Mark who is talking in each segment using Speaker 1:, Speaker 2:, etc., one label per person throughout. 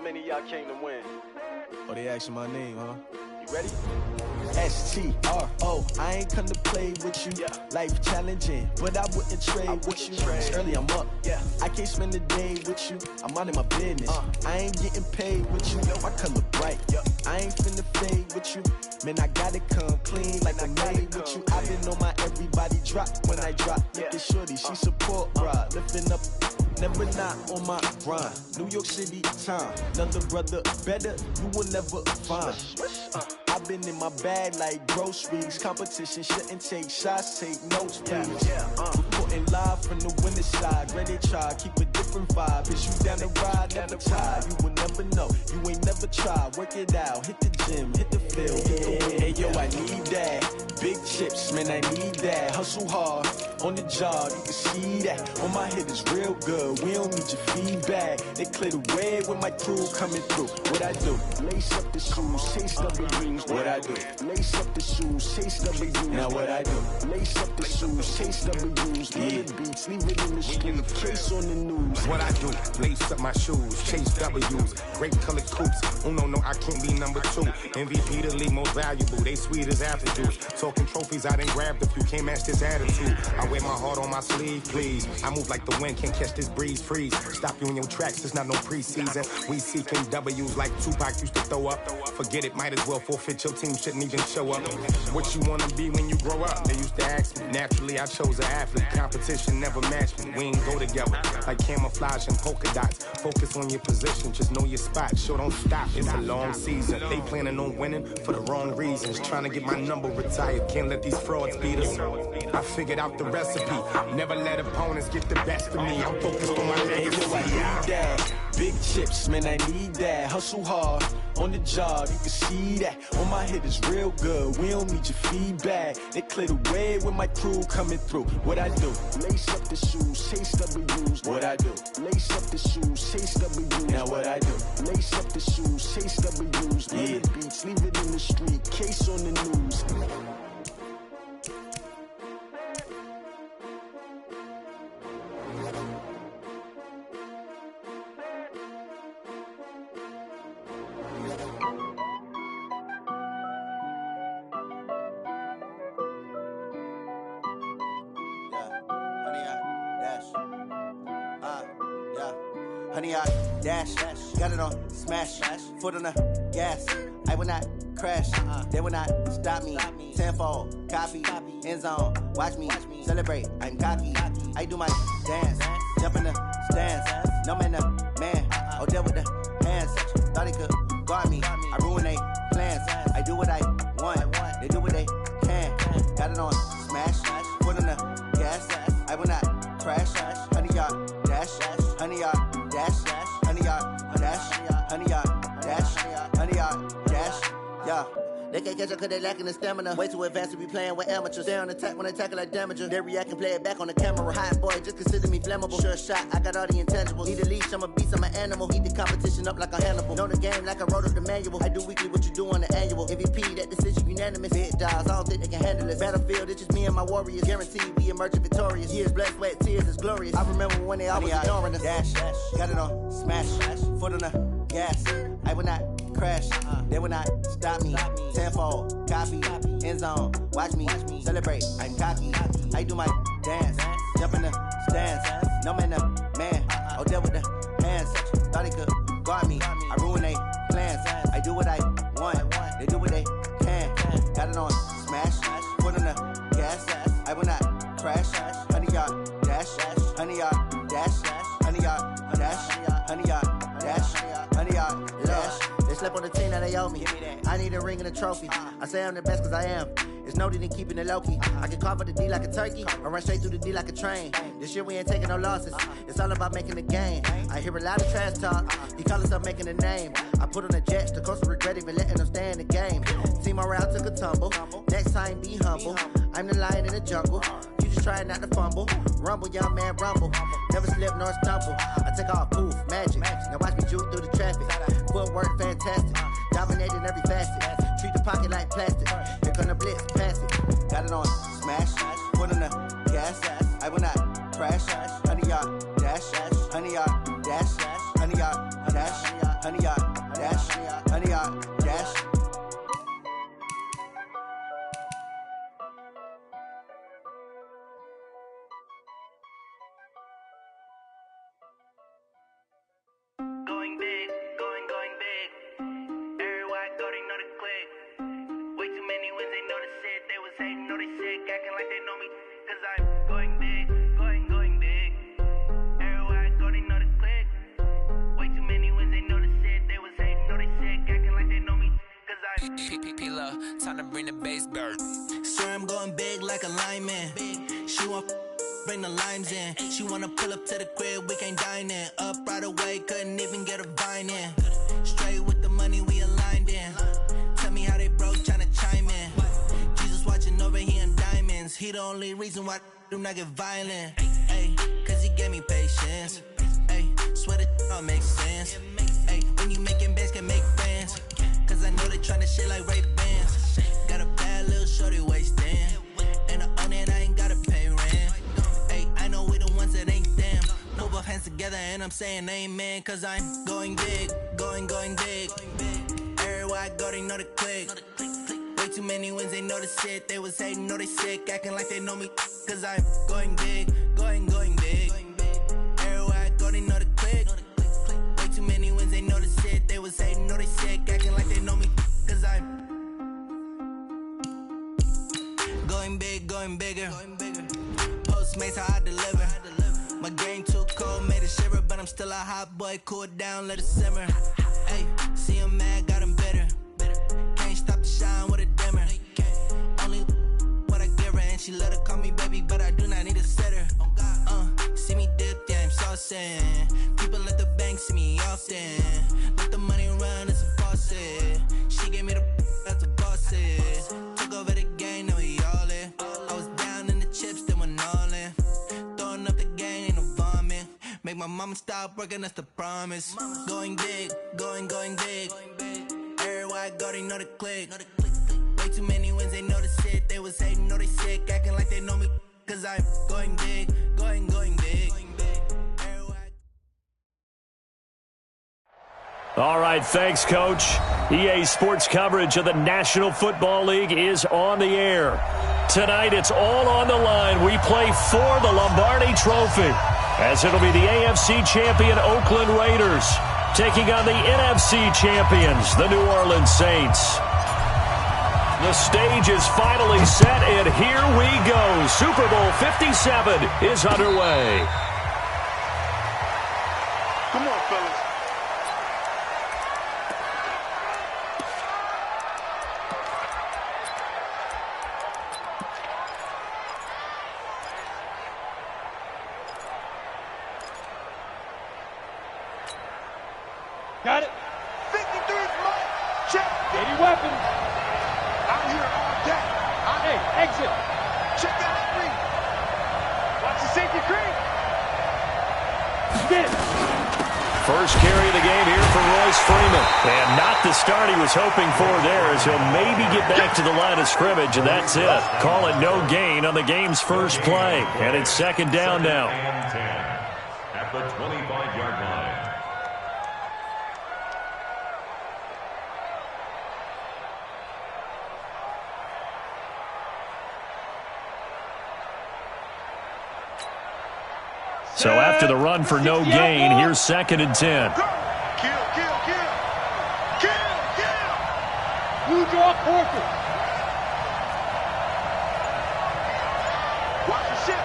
Speaker 1: many of y'all came to win?
Speaker 2: Oh, they asking my name, huh?
Speaker 1: You ready?
Speaker 2: S-T-R-O, I ain't come to play with you. Life challenging, but I wouldn't trade with you. It's early, I'm up. I can't spend the day with you. I'm out of my business. I ain't getting paid with you. My color bright. I ain't finna fade with you. Man, I gotta come clean like I'm made with you. I been on my everybody drop when I drop. Look at shorty, she support, bruh. Lifting up, never not on my grind. New York City time, another brother better, you will never find. I've been in my bag like groceries. Competition shouldn't take shots, take notes, please. Reporting live from the winning side. Ready to try, keep a different vibe. Is you down the ride, never tired. You will never know, you ain't never tried. Work it out, hit the gym, hit the field, hit the wind. Hey yo, I need that. Big chips, man, I need that. Hustle hard, on the job, you can see that. On my head is real good, we don't need your feedback. They clear the way with my crew coming through. What I do? Lace up the shoes, chase W's. What I do? Lace up the shoes, chase W's. Now what I do? Lace up the shoes, chase W's. Little beats, leave it in the street, case on the news.
Speaker 3: What I do? Lace up my shoes, chase W's. Great colored coops. Oh no, I can't be number 2. MVP the league most valuable. They sweet as apple juice. Talking trophies, I done grabbed a few. Can't match this attitude. I wear my heart on my sleeve, please. I move like the wind, can't catch this breeze. Freeze. Stop you in your tracks. It's not no preseason. We seeking W's like Tupac used to throw up. Forget it, might as well forfeit. Your team shouldn't even show up. What you wanna be when you grow up? They used to ask me. Naturally, I chose an athlete. Competition never matched me. We ain't go together like camouflage and polka dots. Focus on your position, just know your spot. Sure, don't stop. It's a long season. They planning on winning for the wrong reasons. Trying to get my number retired. Can't let these frauds beat us. I figured out the recipe. Never let opponents get the best of me. I'm focused on my legacy.
Speaker 2: I need that. Big chips, man, I need that. Hustle hard, on the job, you can see that. On my head is real good, we don't need your feedback. They clear the way with my crew coming through. What I do? Lace up the shoes, chase W's. What I do? Lace up the shoes, chase W's. Now what I do? Lace up the shoes, chase W's. Little beats, leave it in the street, case on the news.
Speaker 4: Honey, I dash, got it on smash, foot on the gas. I will not crash, they will not stop me. Tenfold, copy, end zone, watch me celebrate. I'm cocky, I do my dance, jump in the stands. No man, the man, oh, deal with the hands. Thought he could guard me, I ruin they plans. I do what I want, they do what they can. Got it on smash, foot on the gas. I will not crash, honey, y'all dash, honey, y'all dash, honey, y'all dash, honey, y'all dash, honey, y'all dash, yeah. They can't catch up cause they lacking the stamina. Way too advanced to be playing with amateurs. Stay on attack when they tackle like damager. They react and play it back on the camera. Hot boy, just consider me flammable. Sure shot, I got all the intangibles. Need a leash, I'm a beast, I'm an animal. Heat the competition up like a Hannibal. Know the game like I wrote up the manual. I do weekly what you do on the annual. MVP, that decision unanimous. Big dogs, I don't think they can handle it. Battlefield, it's just me and my warriors. Guaranteed we emerging victorious. Years, blood, sweat, tears, it's glorious. I remember when they always ignoring us. Dash, got it on smash, foot on the gas. I will not crash, they will not stop me. Tenfold, copy, end zone, watch me celebrate. I'm cocky, I do my dance, jump in the stands. No man, the man, oh, deal with the hands. Thought he could guard me, I ruin they plans. I do what I want, they do what they can. Got it on smash, foot on the gas. I will not crash, honey, y'all dash, honey, y'all dash, honey, y'all dash, honey, y'all dash, honey, y'all dash. They slept on the team that they owe me. I need a ring and a trophy. I say I'm the best cause I am. It's no need in keeping it low-key. I can carve up the D like a turkey or run straight through the D like a train. This year we ain't taking no losses. It's all about making the game. I hear a lot of trash talk. He call himself making a name. I put on the jets. The coach will regret even letting them stay in the game. Team around took a tumble. Next time be humble. I'm the lion in the jungle. You just try not to fumble. Rumble, young man, rumble. Never slip nor stumble. I take off, poof, magic. Now watch me juke through the traffic. Footwork fantastic. Dominating every facet. Treat the pocket like plastic. Here come the blitz, pass it. Got it on smash, foot on the gas. I will not crash. Honey, y'all dash, honey, y'all dash, honey, y'all dash, honey, y'all
Speaker 1: sick, acting like they know me. Cause I'm going big, going big. Everywhere I go, they know the click. Way too many wins, they know the shit. They was hating, know they sick, acting like they know me. Cause I'm
Speaker 5: P-P-P-Love, time to bring the bass bird.
Speaker 2: Swear I'm going big like a lineman. She want bring the limes in. She wanna pull up to the crib, we can't dine in. Up right away, couldn't even get a vine in. Straight with the money we aligned in. Tell me how they broke, tryna chime in. Jesus watching over here in diamonds. He the only reason why I do not get violent. Ay, cause he gave me patience. Ay, swear that all makes sense. Ay, when you making bands, can make friends. Cause I know they tryna shit like Ray-Bans. Got a bad little shorty wasting. And I own it, I ain't gotta pay rent. Ay, I know we the ones that ain't them. Move both hands together and I'm saying amen. Cause I'm going big, going big. Everywhere I go, they know the click. Way too many wins, they know the shit. They was hating, know they sick, acting like they know me. Cause I'm going big, going big. Everywhere I go, they know the click. Way too many wins, they know the shit. They was hating, know they sick, acting like they know me. Cause I'm going big, going bigger. Postmates how I deliver. My game too cold, made it shiver, but I'm still a hot boy. Cool it down, let it simmer. Hey, see him mad, got him bitter. Can't stop the shine with a dimmer. Only what I give her, and she let her call me baby, but I do not need a sitter. See me dip, yeah, I'm saucing. People at the bank see me often. Let the money run, it's a faucet. She gave me the that's a bosses. Took over the game, now we all in. I was down in the chips, then went all in. Throwing up the game, ain't no vomit. Make my mama stop working, that's the promise. Going big, going big. Everywhere I go, they know the click. Way too many wins, they know the shit. They was hating, know they sick, acting like they know me. Cause I'm going big, going big.
Speaker 6: All right, thanks, Coach. EA Sports coverage of the National Football League is on the air. Tonight, it's all on the line. We play for the Lombardi Trophy, as it'll be the AFC champion Oakland Raiders taking on the NFC champions, the New Orleans Saints. The stage is finally set, and here we go. Super Bowl 57 is underway.
Speaker 3: Come on, fellas.
Speaker 7: Got it.
Speaker 3: 53 Mike. Check.
Speaker 7: 80 weapons.
Speaker 3: Out here all day.
Speaker 7: Hey, exit.
Speaker 3: Check out that three.
Speaker 7: Watch the safety creep. Get it.
Speaker 6: First carry of the game here for Royce Freeman. And not the start he was hoping for there, as he'll maybe get back to the line of scrimmage, and that's it. Call it no gain on the game's first play. And it's second down now.
Speaker 8: And 10 at the 25-yard line.
Speaker 6: So after the run for no gain, here's second and 10.
Speaker 3: Kill.
Speaker 7: Blue draw quarter.
Speaker 3: Watch the ship.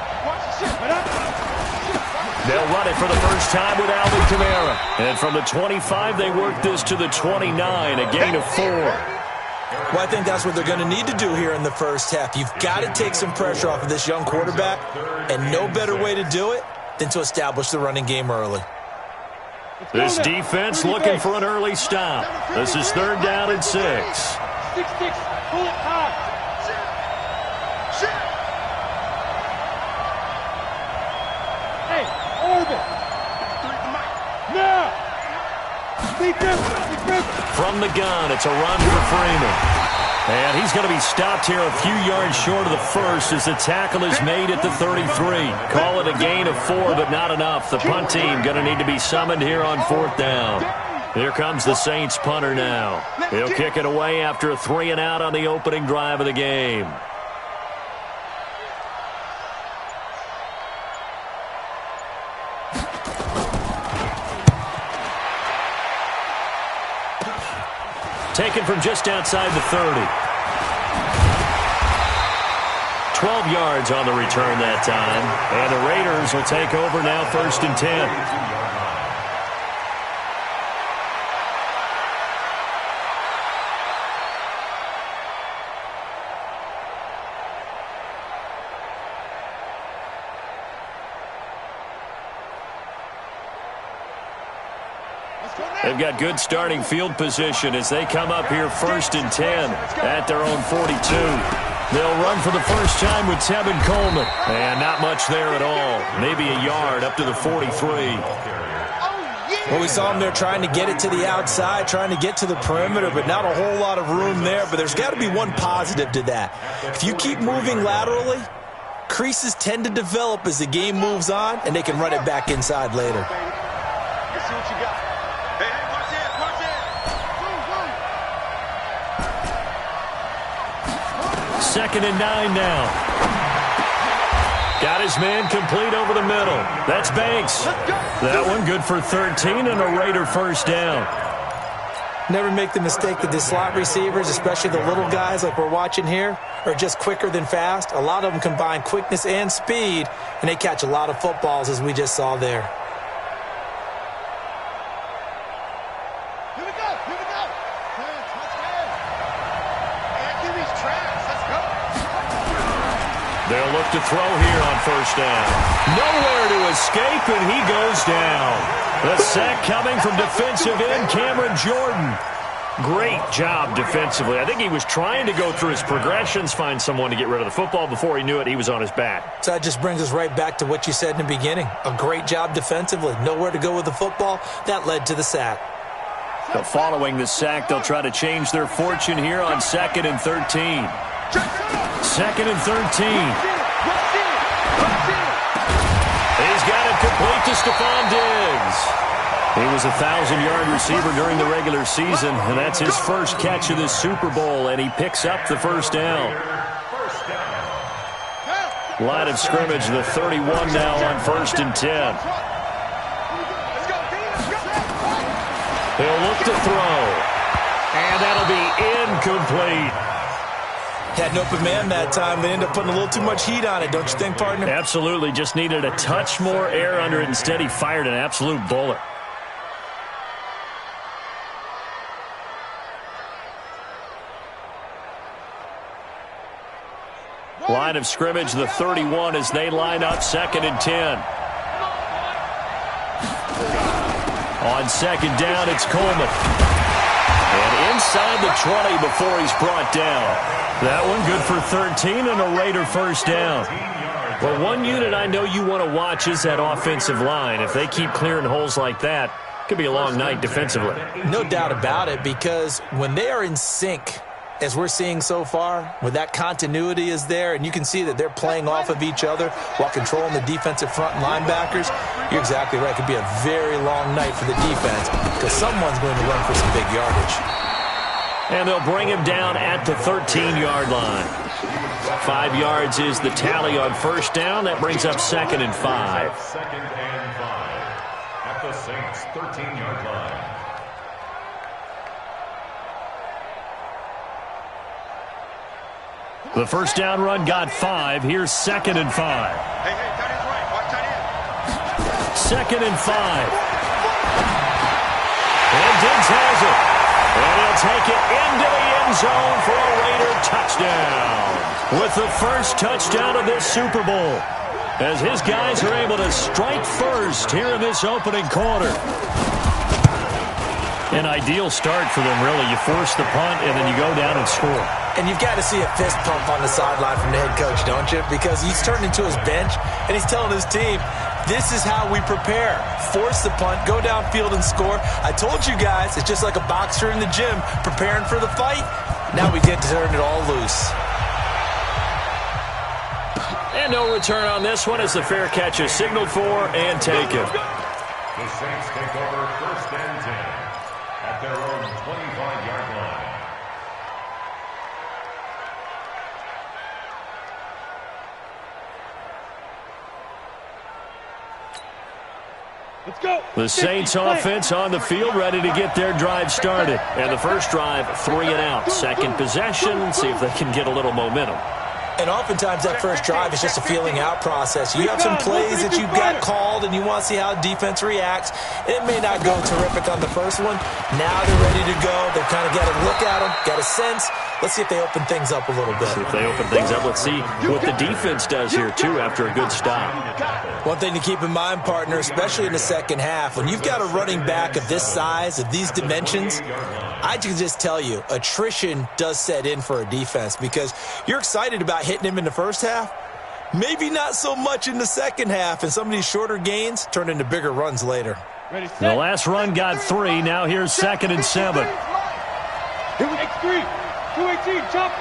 Speaker 6: They'll run it for the first time with Alvin Kamara. And from the 25, they work this to the 29, a gain of 4.
Speaker 9: Well, I think that's what they're going to need to do here in the first half. You've got to take some pressure off of this young quarterback, and no better way to do it than to establish the running game early.
Speaker 6: This defense looking for an early stop. This is third down and 6.
Speaker 7: 6-6. Pull it high. Hey, orbit. Now.
Speaker 6: From the gun, it's a run for Freeman. And he's going to be stopped here a few yards short of the first as the tackle is made at the 33. Call it a gain of 4, but not enough. The punt team going to need to be summoned here on fourth down. Here comes the Saints punter now. He'll kick it away after a 3-and-out on the opening drive of the game. Taken from just outside the 30. 12 yards on the return that time. And the Raiders will take over now, 1st and 10. They've got good starting field position as they come up here 1st and 10 at their own 42. They'll run for the first time with Tevin Coleman. And not much there at all. Maybe a yard up to the 43.
Speaker 9: Well, we saw them there trying to get it to the outside, trying to get to the perimeter, but not a whole lot of room there. But there's got to be one positive to that. If you keep moving laterally, creases tend to develop as the game moves on, and they can run it back inside later.
Speaker 7: Let's see what you got. Hey, watch it, watch it.
Speaker 6: 2nd and 9 now. Got his man complete over the middle. That's Banks. That one good for 13 and a Raider first down.
Speaker 9: Never make the mistake that the slot receivers, especially the little guys like we're watching here, are just quicker than fast. A lot of them combine quickness and speed, and they catch a lot of footballs, as we just saw there.
Speaker 7: Here we go, here we go. Let's go. And give these tracks, let's go.
Speaker 6: They'll look to throw here on first down. Nowhere to escape, and he goes down. The sack coming from defensive end Cameron Jordan. Great job defensively. I think he was trying to go through his progressions, find someone to get rid of the football. Before he knew it, he was on his back.
Speaker 9: So that just brings us right back to what you said in the beginning. A great job defensively. Nowhere to go with the football. That led to the sack.
Speaker 6: So following the sack, they'll try to change their fortune here on 2nd and 13. 2nd and 13. He's got it complete to Stephon Diggs. He was a 1,000-yard receiver during the regular season, and that's his first catch of this Super Bowl, and he picks up the first down. Line of scrimmage, the 31 now on 1st and 10. He'll look to throw, and that'll be incomplete.
Speaker 9: Had an open man that time. They ended up putting a little too much heat on it, don't you think, partner?
Speaker 6: Absolutely. Just needed a touch more air under it. Instead, he fired an absolute bullet. Line of scrimmage, the 31 as they line up 2nd and 10. On 2nd down, it's Coleman. And inside the 20 before he's brought down. That one good for 13 and a Raider first down. Well, one unit I know you want to watch is that offensive line. If they keep clearing holes like that, it could be a long night defensively.
Speaker 9: No doubt about it, because when they are in sync, as we're seeing so far, when that continuity is there, and you can see that they're playing off of each other while controlling the defensive front and linebackers, you're exactly right. It could be a very long night for the defense because someone's going to run for some big yardage.
Speaker 6: And they'll bring him down at the 13-yard line. 5 yards is the tally on first down. That brings up 2nd and 5.
Speaker 8: 2nd and 5 at the Saints' 13-yard line.
Speaker 6: The first down run got 5. Here's 2nd and 5.
Speaker 7: Hey, tight end's right. Watch tight end.
Speaker 6: 2nd and 5. And Diggs has it. And he'll take it into the end zone for a Raider touchdown. With the first touchdown of this Super Bowl. As his guys are able to strike first here in this opening quarter. An ideal start for them, really. You force the punt, and then you go down and score.
Speaker 9: And you've got to see a fist pump on the sideline from the head coach, don't you? Because he's turned into his bench, and he's telling his team, this is how we prepare. Force the punt, go downfield and score. I told you guys, it's just like a boxer in the gym preparing for the fight. Now we get to turn it all loose.
Speaker 6: And no return on this one as the fair catch is signaled for and taken.
Speaker 8: The Saints take over 1st and 10 at their own 25-yard line.
Speaker 7: Let's go.
Speaker 6: The Saints offense on the field, ready to get their drive started. And the first drive, 3 and out. Second possession, see if they can get a little momentum.
Speaker 9: And oftentimes that first drive is just a feeling out process. You have some plays that you've got called and you want to see how defense reacts. It may not go terrific on the first one. Now they're ready to go. They've kind of got a look at them, got a sense. Let's see if they open things up a little bit.
Speaker 6: See if they open things up. Let's see what the defense does here, too, after a good stop.
Speaker 9: One thing to keep in mind, partner, especially in the second half, when you've got a running back of this size, of these dimensions, I can just tell you, attrition does set in for a defense because you're excited about hitting him in the first half. Maybe not so much in the second half, and some of these shorter gains turn into bigger runs later.
Speaker 6: The last run got 3. Now here's 2nd and 7.
Speaker 7: Here we X3. 218, chop.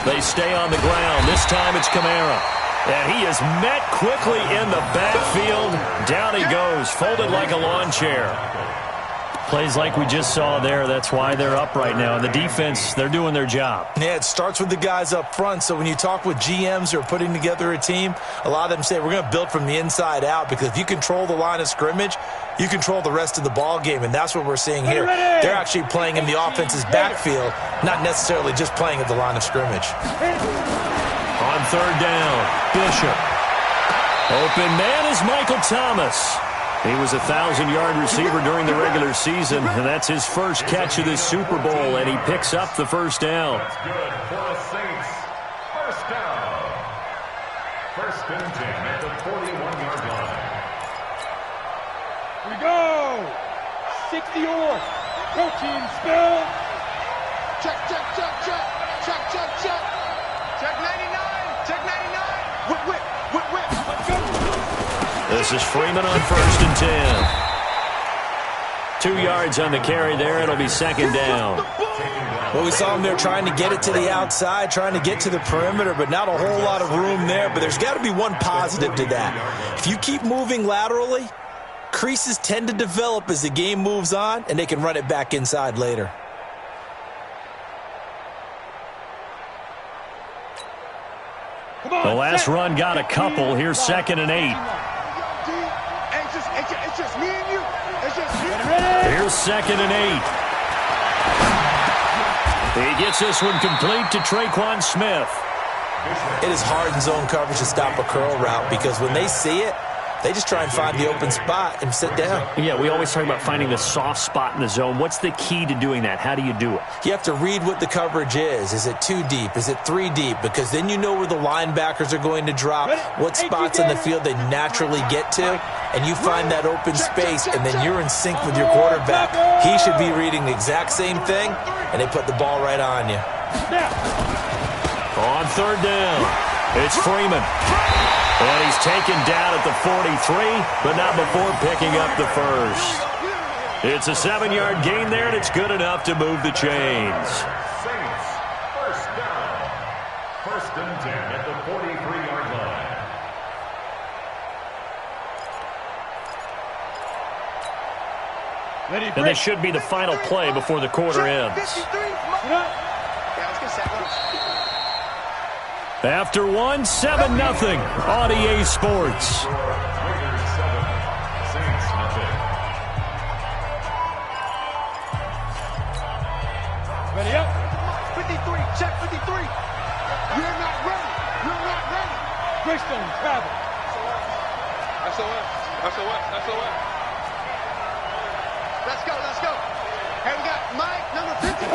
Speaker 6: They stay on the ground. This time it's Kamara. And he is met quickly in the backfield. Down he goes, folded like a lawn chair. Plays like we just saw there. That's why they're up right now. And the defense, they're doing their job.
Speaker 9: Yeah, it starts with the guys up front. So when you talk with GMs who are putting together a team, a lot of them say we're going to build from the inside out because if you control the line of scrimmage, you control the rest of the ball game, and that's what we're seeing here. They're actually playing in the offense's backfield, not necessarily just playing at the line of scrimmage.
Speaker 6: On 3rd down, Bishop. Open man is Michael Thomas. He was a 1,000-yard receiver during the regular season, and that's his first catch of this Super Bowl, and he picks up the first down.
Speaker 8: That's good for the Saints. First down. 1st and 10 at the 41-yard line.
Speaker 7: We go. 60 or protein spill. Check, check, check, check. Check, check, check. Check 99. Check 99. Whip, whip, whip, whip. Let's go.
Speaker 6: This is Freeman on 1st and 10. 2 yards on the carry there. It'll be 2nd down.
Speaker 9: Well, we saw him there trying to get it to the outside, trying to get to the perimeter, but not a whole lot of room there. But there's got to be one positive to that. If you keep moving laterally, creases tend to develop as the game moves on, and they can run it back inside later.
Speaker 6: The last run got a couple. Here's 2nd and 8.
Speaker 7: It's just me and you. It's just me.
Speaker 6: Here's 2nd and 8. He gets this one complete to Traquan Smith.
Speaker 9: It is hard in zone coverage to stop a curl route because when they see it, they just try and find the open spot and sit down.
Speaker 6: Yeah, we always talk about finding the soft spot in the zone. What's the key to doing that? How do you do it?
Speaker 9: You have to read what the coverage is. Is it 2 deep? Is it 3 deep? Because then you know where the linebackers are going to drop, what spots on the field they naturally get to, and you find that open space, and then you're in sync with your quarterback. He should be reading the exact same thing, and they put the ball right on you.
Speaker 6: On 3rd down, it's Freeman. And he's taken down at the 43, but not before picking up the first. It's a 7-yard gain there, and it's good enough to move the chains.
Speaker 8: Saints. First down. 1st and 10 at the 43-yard line.
Speaker 6: And this should be the final play before the quarter ends. After 1, 7-0 on EA Sports.
Speaker 8: Raiders 7, Saints nothing.
Speaker 7: Ready up. 53. Check 53. You're not ready. You're not ready. Greystone travel. SOS. SOS. SOS. Let's go. Let's go. Hey, we got Mike, number 50.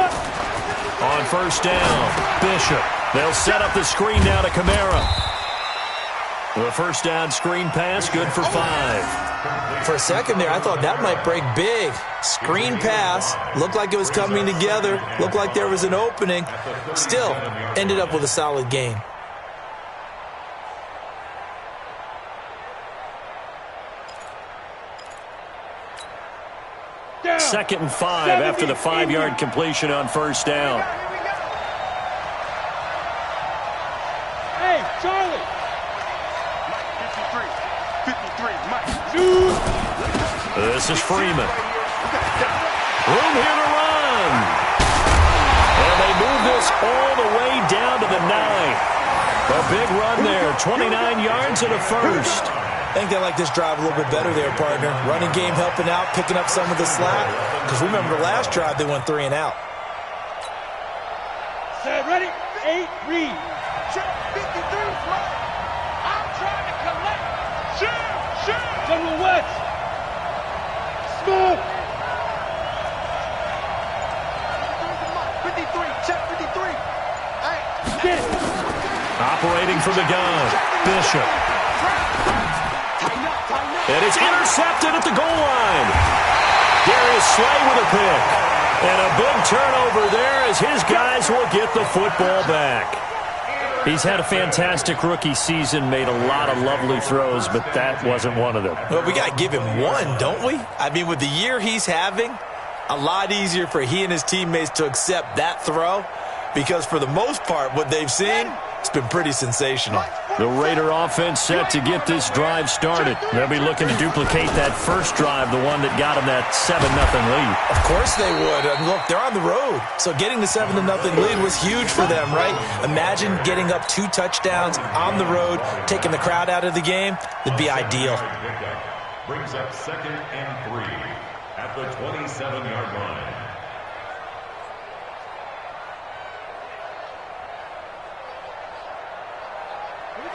Speaker 6: On 1st down, Bishop. They'll set up the screen now to Kamara. The first down screen pass, good for 5.
Speaker 9: For a second there, I thought that might break big. Screen pass, looked like it was coming together, looked like there was an opening. Still, ended up with a solid gain.
Speaker 7: Down.
Speaker 6: 2nd and 5 after the 5-yard completion on 1st down.
Speaker 7: Hey, Charlie. 53, Mike. Shoot.
Speaker 6: This is Freeman. Room here to run. And they move this all the way down to the 9. A big run there, 29 yards and a first.
Speaker 9: I think they like this drive a little bit better there, partner. Running game helping out, picking up some of the slack. Because remember the last drive, they went 3 and out.
Speaker 7: Set, ready. 8, read. Check 53, flag. I'm trying to collect. Shoot. General West. Smoke. 53, check 53. Hey.
Speaker 6: Operating from the gun, Bishop. And it's intercepted at the goal line. Darius Slay with a pick. And a big turnover there as his guys will get the football back. He's had a fantastic rookie season, made a lot of lovely throws, but that wasn't one of them.
Speaker 9: Well, we got to give him one, don't we? I mean, with the year he's having, a lot easier for he and his teammates to accept that throw because for the most part, what they've seen, it's been pretty sensational.
Speaker 6: The Raider offense set to get this drive started. They'll be looking to duplicate that first drive, the one that got them that 7-0 lead.
Speaker 9: Of course they would. And look, they're on the road. So getting the 7-0 lead was huge for them, right? Imagine getting up 2 touchdowns on the road, taking the crowd out of the game. It'd be ideal.
Speaker 8: Brings up 2nd and 3 at the 27-yard line.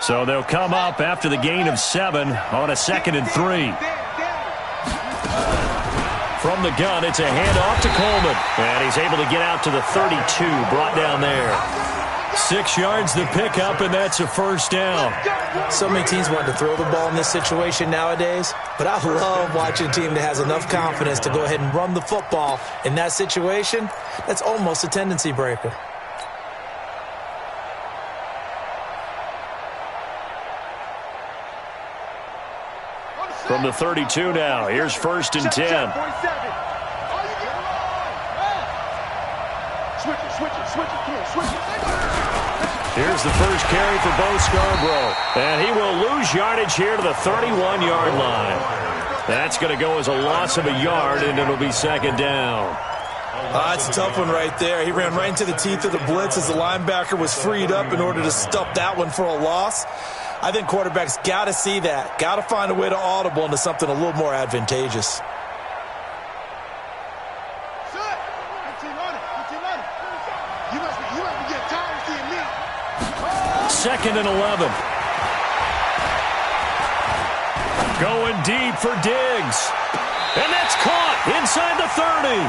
Speaker 6: So they'll come up after the gain of 7 on a 2nd and 3. From the gun, it's a handoff to Coleman. And he's able to get out to the 32, brought down there. 6 yards the pickup, and that's a first down.
Speaker 9: So many teams want to throw the ball in this situation nowadays, but I love watching a team that has enough confidence to go ahead and run the football. In that situation, that's almost a tendency breaker.
Speaker 6: From the 32 now, here's 1st and 10. Here's the first carry for Bo Scarborough. And he will lose yardage here to the 31-yard line. That's going to go as a loss of a yard, and it'll be 2nd down.
Speaker 9: That's a tough one right there. He ran right into the teeth of the blitz as the linebacker was freed up in order to stuff that one for a loss. I think quarterbacks got to see that. Got to find a way to audible into something a little more advantageous.
Speaker 6: Second and 11. Going deep for Diggs. And that's caught inside the 30.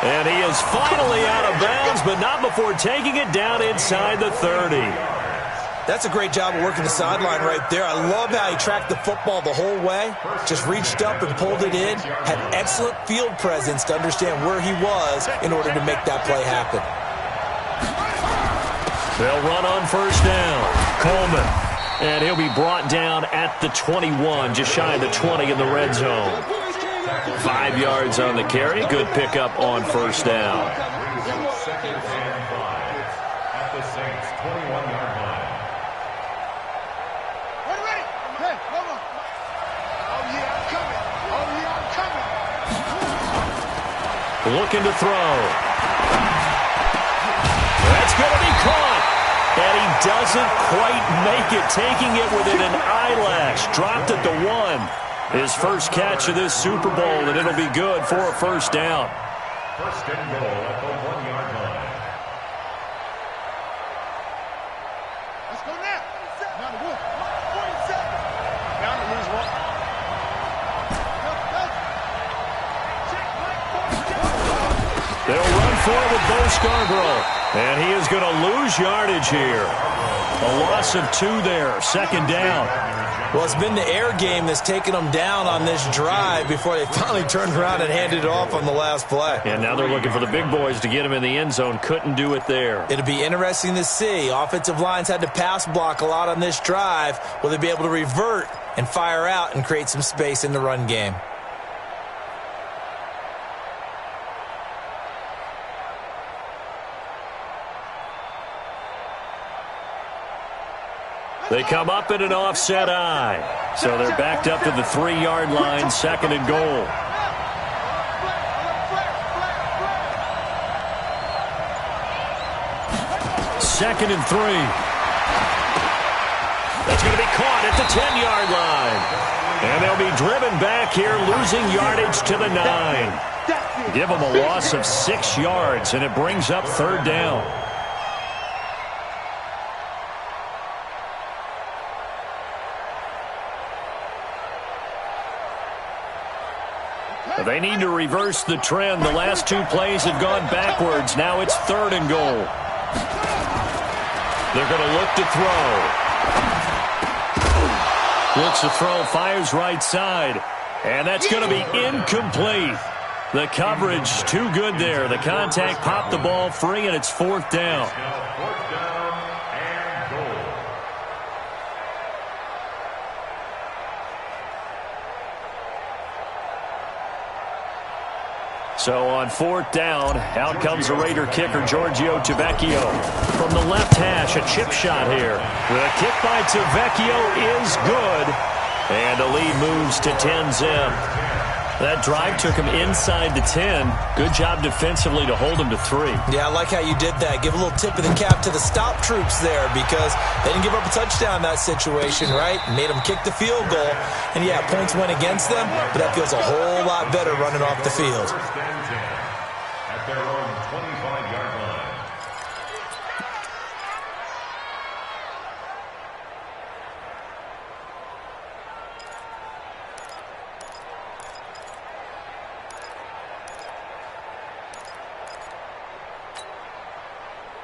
Speaker 6: And he is finally out of bounds, but not before taking it down inside the 30.
Speaker 9: That's a great job of working the sideline right there. I love how he tracked the football the whole way. Just reached up and pulled it in. Had excellent field presence to understand where he was in order to make that play happen.
Speaker 6: They'll run on first down. Coleman. And he'll be brought down at the 21, just shy of the 20 in the red zone. 5 yards on the carry. Good pickup on first down.
Speaker 8: Second and 5 at the Saints' 21-yard line.
Speaker 6: Looking to throw. That's going to be caught. And he doesn't quite make it, taking it within an eyelash. Dropped at the 1. His first catch of this Super Bowl, and it'll be good for a first down.
Speaker 8: First and goal at the 1-yard line.
Speaker 7: Let's go now. Down to 47. Down to lose 1.
Speaker 6: They'll run forward with Bo Scarborough. And he is going to lose yardage here. A loss of 2 there. 2nd down.
Speaker 9: Well, it's been the air game that's taken them down on this drive before they finally turned around and handed it off on the last play.
Speaker 6: And now they're looking for the big boys to get him in the end zone. Couldn't do it there.
Speaker 9: It'll be interesting to see. Offensive lines had to pass block a lot on this drive. Will they be able to revert and fire out and create some space in the run game?
Speaker 6: They come up in an offset eye. So they're backed up to the 3-yard line, 2nd and goal. Second and 3. That's going to be caught at the 10-yard line. And they'll be driven back here, losing yardage to the 9. Give them a loss of 6 yards, and it brings up 3rd down. They need to reverse the trend. The last two plays have gone backwards. Now it's 3rd and goal. They're going to look to throw. Looks to throw, fires right side. And that's going to be incomplete. The coverage too good there. The contact popped the ball free, and it's 4th down. So on 4th down, out comes the Raider kicker, Giorgio Tavecchio. From the left hash, a chip shot here. The kick by Tavecchio is good. And the lead moves to 10-zip. That drive took him inside the 10. Good job defensively to hold him to 3.
Speaker 9: Yeah, I like how you did that. Give a little tip of the cap to the stop troops there because they didn't give up a touchdown in that situation, right? Made them kick the field goal. And, yeah, points went against them, but that feels a whole lot better running off the field.
Speaker 8: At their own 25-yard line.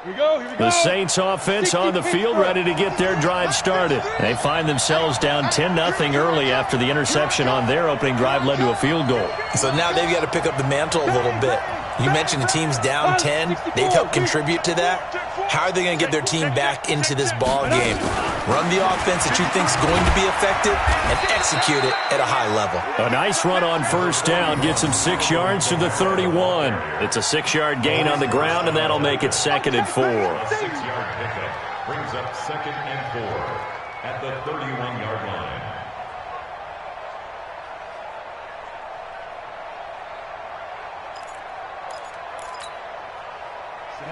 Speaker 7: Here we go.
Speaker 6: The Saints offense on the field, ready to get their drive started. They find themselves down 10-0 early after the interception on their opening drive led to a field goal.
Speaker 9: So now they've got to pick up the mantle a little bit. You mentioned the team's down 10. They've helped contribute to that. How are they going to get their team back into this ball game? Run the offense that you think is going to be effective and execute it at a high level.
Speaker 6: A nice run on 1st down gets him 6 yards to the 31. It's a 6-yard gain on the ground, and that'll make it 2nd and 4.
Speaker 8: 6-yard pickup brings up 2nd and 4 at the 31-yard line.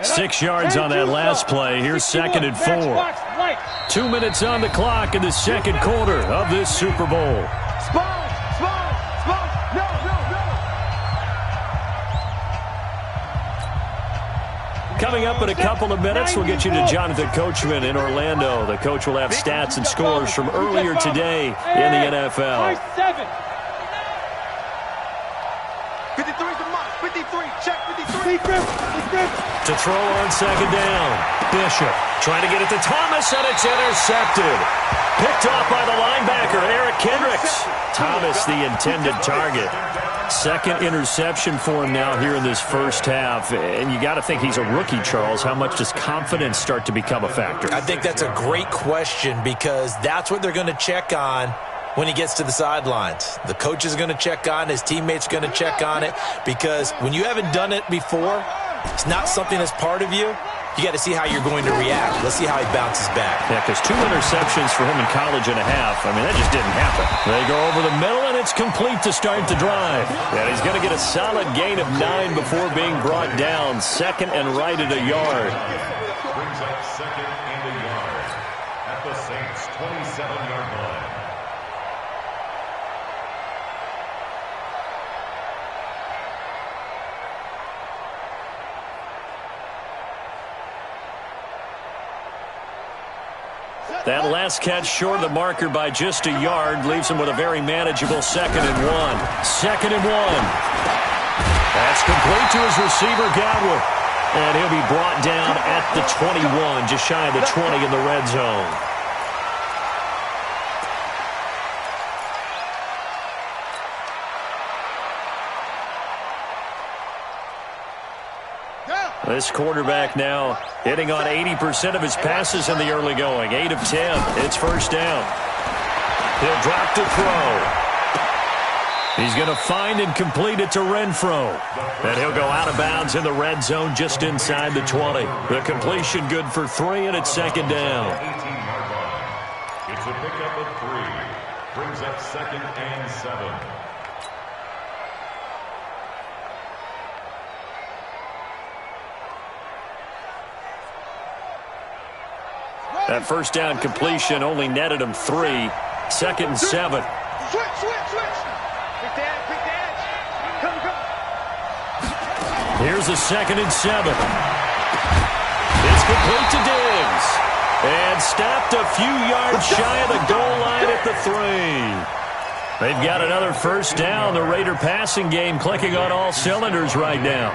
Speaker 6: 6 yards on that last play. Here's 2nd and 4. 2 minutes on the clock in the 2nd quarter of this Super Bowl. Coming up in a couple of minutes, we'll get you to Jonathan Coachman in Orlando. The coach will have stats and scores from earlier today in the NFL.
Speaker 7: 53's a must. 53. Check 53.
Speaker 6: To throw on 2nd down. Bishop trying to get it to Thomas, and it's intercepted. Picked off by the linebacker, Eric Kendricks. Thomas, the intended target. 2nd interception for him now here in this 1st half. And you got to think he's a rookie, Charles. How much does confidence start to become a factor?
Speaker 9: I think that's a great question because that's what they're going to check on when he gets to the sidelines. The coach is going to check on, his teammates are going to check on it because when you haven't done it before, it's not something that's part of you. You got to see how you're going to react. Let's see how he bounces back.
Speaker 6: Yeah, because 2 interceptions for him in college and a half. I mean, that just didn't happen. They go over the middle, and it's complete to start the drive. And he's going to get a solid gain of 9 before being brought down. 2nd and right at a yard.
Speaker 8: Brings up 2nd and a yard at the Saints' 27-yard line.
Speaker 6: That last catch short of the marker by just a yard leaves him with a very manageable 2nd and 1. 2nd and 1. That's complete to his receiver, Godwin. And he'll be brought down at the 21, just shy of the 20 in the red zone. This quarterback now hitting on 80% of his passes in the early going. 8 of 10. It's 1st down. He'll drop to throw. He's going to find and complete it to Renfro. And he'll go out of bounds in the red zone just inside the 20. The completion good for 3, and it's 2nd down.
Speaker 8: 18-yard line. It's a pickup of 3. Brings up 2nd and 7.
Speaker 6: That 1st down completion only netted him 3. 2nd and 7.
Speaker 7: Switch. Quick edge. Come.
Speaker 6: Here's a 2nd and 7. It's complete to Diggs. And stopped a few yards shy of the goal line at the 3. They've got another first down. The Raider passing game clicking on all cylinders right now.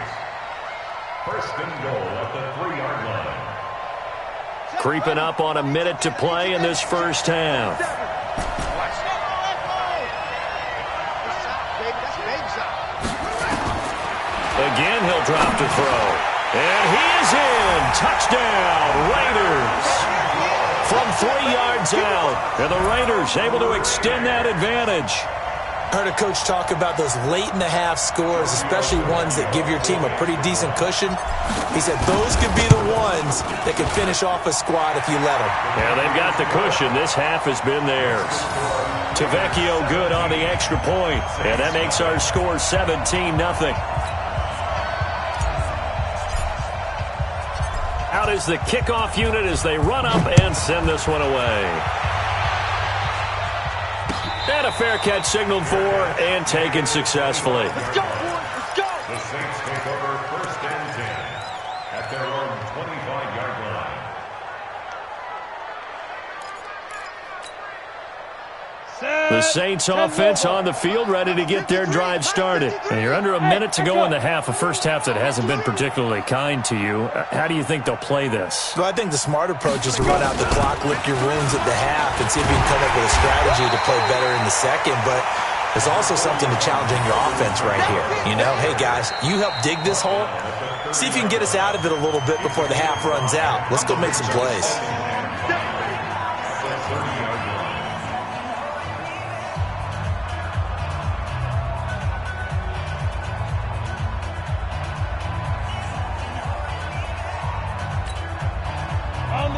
Speaker 8: First and goal at the 3-yard line.
Speaker 6: Creeping up on a minute to play in this first half. Again, he'll drop to throw. And he is in. Touchdown, Raiders. From 3 yards out. And the Raiders able to extend that advantage.
Speaker 9: I heard a coach talk about those late-in-the-half scores, especially ones that give your team a pretty decent cushion. He said those could be the ones that could finish off a squad if you let them.
Speaker 6: Yeah, they've got the cushion. This half has been theirs. Tavecchio good on the extra point. And that makes our score 17-0. Out is the kickoff unit as they run up and send this one away. And a fair catch signaled for and taken successfully.
Speaker 7: Let's go, boys. Let's go.
Speaker 8: The Saints take over first and 10 at their own 25-yard line.
Speaker 6: The Saints offense on the field, ready to get their drive started. And you're under a minute to go in the half, a first half that hasn't been particularly kind to you. How do you think they'll play this?
Speaker 9: Well, I think the smart approach is to run out the clock, lick your wounds at the half, and see if you can come up with a strategy to play better in the second. But there's also something to challenging your offense right here. You know, hey, guys, you help dig this hole. See if you can get us out of it a little bit before the half runs out. Let's go make some plays.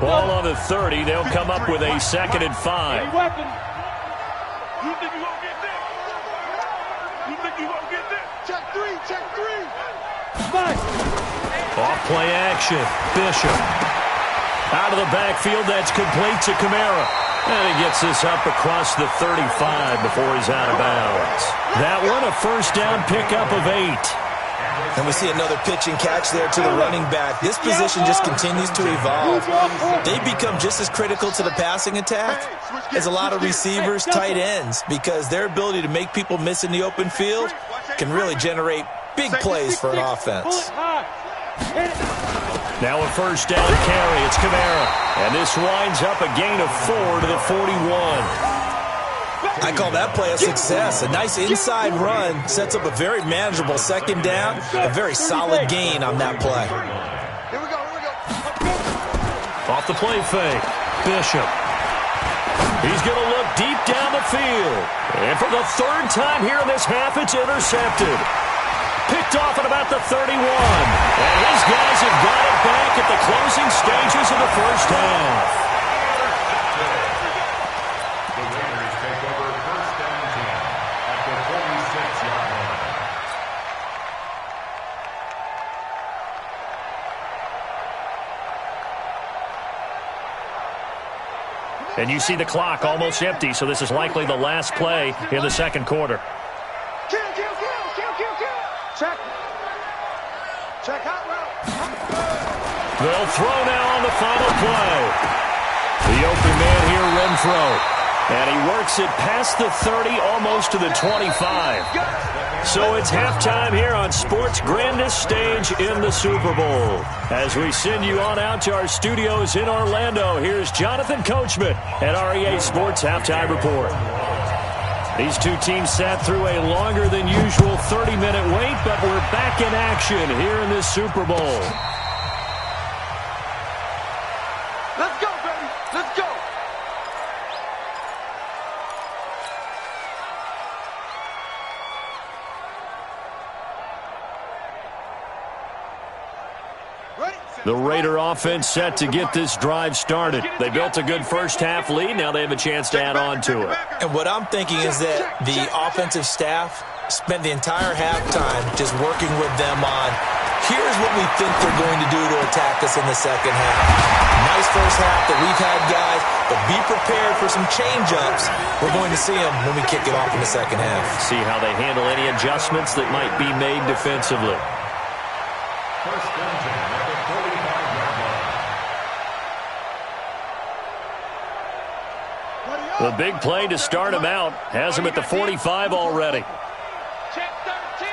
Speaker 6: Ball on the 30. They'll come up with a 2nd and 5.
Speaker 7: You think you won't get this? You think you won't get this? Check three.
Speaker 6: Off play action. Bishop. Out of the backfield. That's complete to Kamara. And he gets this up across the 35 before he's out of bounds. That one, a first down pickup of 8.
Speaker 9: And we see another pitch and catch there to the running back. This position just continues to evolve. They become just as critical to the passing attack as a lot of receivers, tight ends, because their ability to make people miss in the open field can really generate big plays for an offense.
Speaker 6: Now a first down carry. It's Kamara. And this winds up a gain of 4 to the 41.
Speaker 9: I call that play a success. A nice inside run sets up a very manageable second down, a very solid gain on that play.
Speaker 7: Here we go.
Speaker 6: Off the play fake, Bishop. He's going to look deep down the field. And for the 3rd time here in this half, it's intercepted. Picked off at about the 31. And his guys have got it back at the closing stages of the first half. And you see the clock almost empty, so this is likely the last play in the second quarter.
Speaker 7: Kill. Check hot route.
Speaker 6: They'll throw now on the final play. The open man here, Renfro. And he works it past the 30, almost to the 25. So it's halftime here on sports' grandest stage in the Super Bowl. As we send you on out to our studios in Orlando, here's Jonathan Coachman at REA Sports Halftime Report. These two teams sat through a longer than usual 30-minute wait, but we're back in action here in this Super Bowl.
Speaker 7: Let's go, baby. Let's go.
Speaker 6: The Raider offense set to get this drive started. They built a good first-half lead. Now they have a chance to add on to it.
Speaker 9: And what I'm thinking is that the offensive staff spent the entire halftime just working with them on, here's what we think they're going to do to attack us in the second half. Nice first half that we've had, guys, but be prepared for some change-ups. We're going to see them when we kick it off in the second half.
Speaker 6: See how they handle any adjustments that might be made defensively.
Speaker 8: First and 10 at the 45-yard line.
Speaker 6: The big play to start him out has him at the 45 already.
Speaker 7: Check 13.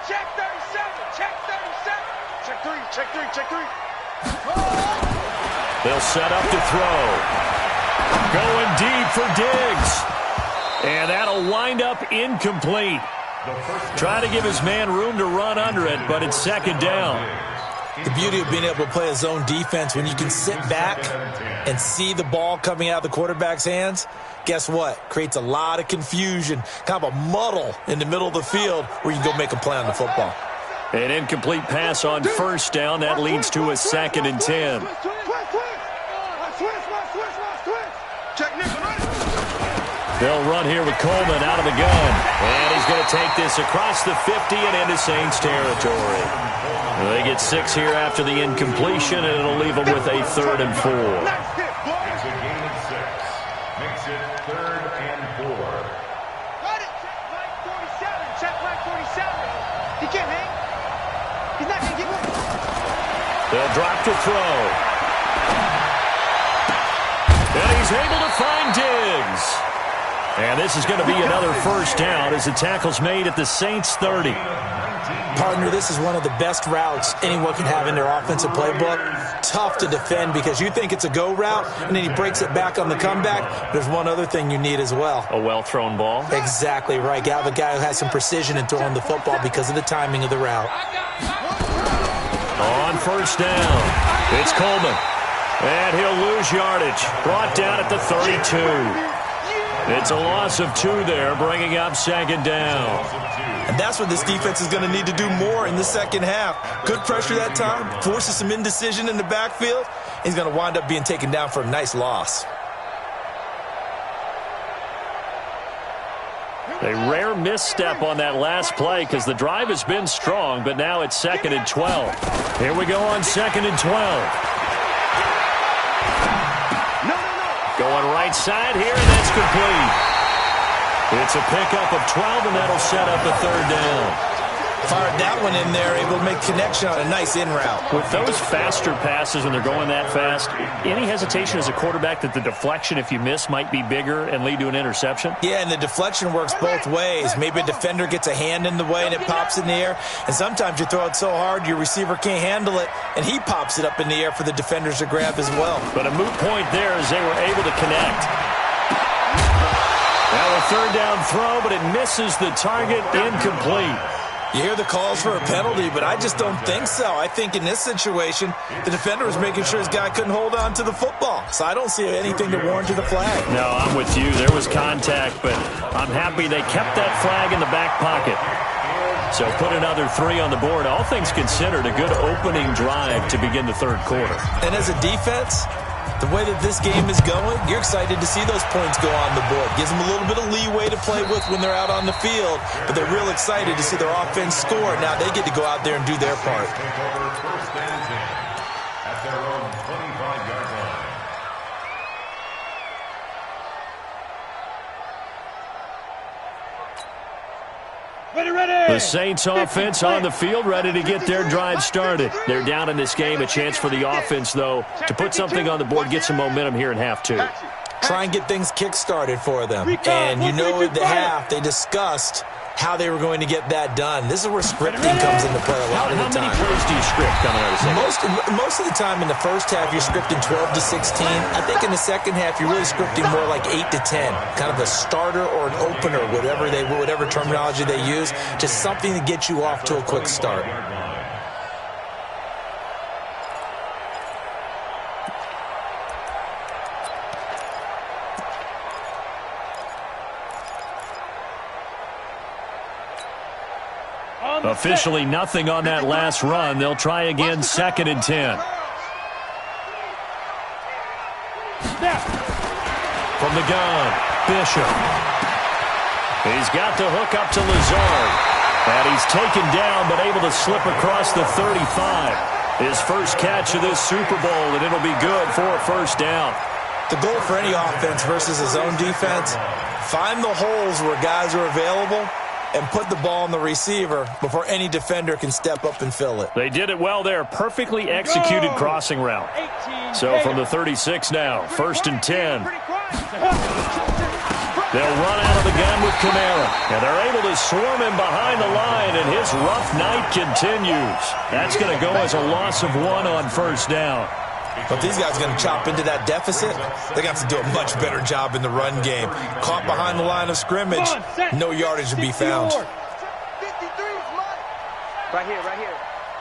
Speaker 7: Check 37. Check 37. Check 3. Check 3. Check 3.
Speaker 6: They'll set up to throw. Going deep for Diggs. And that'll wind up incomplete. Trying to give his man room to run under it, but it's second down.
Speaker 9: The beauty of being able to play a zone defense when you can sit back and see the ball coming out of the quarterback's hands, guess what? Creates a lot of confusion, kind of a muddle in the middle of the field where you can go make a play on the football.
Speaker 6: An incomplete pass on first down. That leads to a 2nd and 10. They'll run here with Coleman out of the gun. And he's going to take this across the 50 and into Saints territory. They get 6 here after the incompletion, and it'll leave them with a 3rd and 4.
Speaker 8: It's a gain of 6. Makes it 3rd and 4.
Speaker 7: Got it. Check flag 47. Check flag 47. He can't hang. He's not going to get one.
Speaker 6: They'll drop to throw. And he's able to find Diggs. And this is going to be another first down as the tackle's made at the Saints 30.
Speaker 9: Partner, this is one of the best routes anyone can have in their offensive playbook. Tough to defend because you think it's a go route, and then he breaks it back on the comeback. There's one other thing you need as well.
Speaker 6: A well-thrown ball.
Speaker 9: Exactly right. You have a guy who has some precision in throwing the football because of the timing of the route.
Speaker 6: On first down, it's Coleman. And he'll lose yardage. Brought down at the 32. It's a loss of 2 there, bringing up 2nd down.
Speaker 9: And that's what this defense is going to need to do more in the second half. Good pressure that time, forces some indecision in the backfield. He's going to wind up being taken down for a nice loss.
Speaker 6: A rare misstep on that last play because the drive has been strong, but now it's 2nd and 12. Here we go on 2nd and 12. Going right side here, and that's complete. It's a pickup of 12, and that'll set up a 3rd down.
Speaker 9: Fired that one in there, able to make connection on a nice in route.
Speaker 6: With those faster passes when they're going that fast, any hesitation as a quarterback that the deflection, if you miss, might be bigger and lead to an interception?
Speaker 9: Yeah, and the deflection works both ways. Maybe a defender gets a hand in the way and it pops in the air, and sometimes you throw it so hard your receiver can't handle it, and he pops it up in the air for the defenders to grab as well.
Speaker 6: But a moot point there as they were able to connect. Now a 3rd down throw, but it misses the target, incomplete.
Speaker 9: You hear the calls for a penalty, but I just don't think so. I think in this situation, the defender was making sure his guy couldn't hold on to the football. So I don't see anything to warrant the flag.
Speaker 6: No, I'm with you. There was contact, but I'm happy they kept that flag in the back pocket. So put another 3 on the board. All things considered, a good opening drive to begin the 3rd quarter.
Speaker 9: And as a defense, the way that this game is going, you're excited to see those points go on the board. Gives them a little bit of leeway to play with when they're out on the field, but they're real excited to see their offense score. Now they get to go out there and do their part.
Speaker 8: First and 10 at their own 25-yard line.
Speaker 6: The Saints offense on the field, ready to get their drive started. They're down in this game. A chance for the offense, though, to put something on the board, get some momentum here in half 2.
Speaker 9: Try and get things kick-started for them. And you know at the half, they discussed how they were going to get that done. This is where scripting comes into play a lot of the time.
Speaker 6: How many plays do you script coming out of the second?
Speaker 9: Most of the time in the first half, you're scripting 12 to 16. I think in the second half, you're really scripting more like 8 to 10. Kind of a starter or an opener, whatever terminology they use. Just something to get you off to a quick start.
Speaker 6: Officially nothing on that last run. They'll try again, 2nd and 10. From the gun, Bishop. He's got the hook up to Lazard. And he's taken down, but able to slip across the 35. His first catch of this Super Bowl, and it'll be good for a first down.
Speaker 9: The goal for any offense versus a zone defense, find the holes where guys are available and put the ball on the receiver before any defender can step up and fill it.
Speaker 6: They did it well there. Perfectly executed crossing route. So from the 36 now, 1st and 10. They'll run out of the gun with Kamara. And they're able to swarm him behind the line, and his rough night continues. That's going to go as a loss of 1 on first down.
Speaker 9: But these guys are going to chop into that deficit. They're going to have to do a much better job in the run game. Caught behind the line of scrimmage, no yardage to be found.
Speaker 7: 53 is Mike. Right here.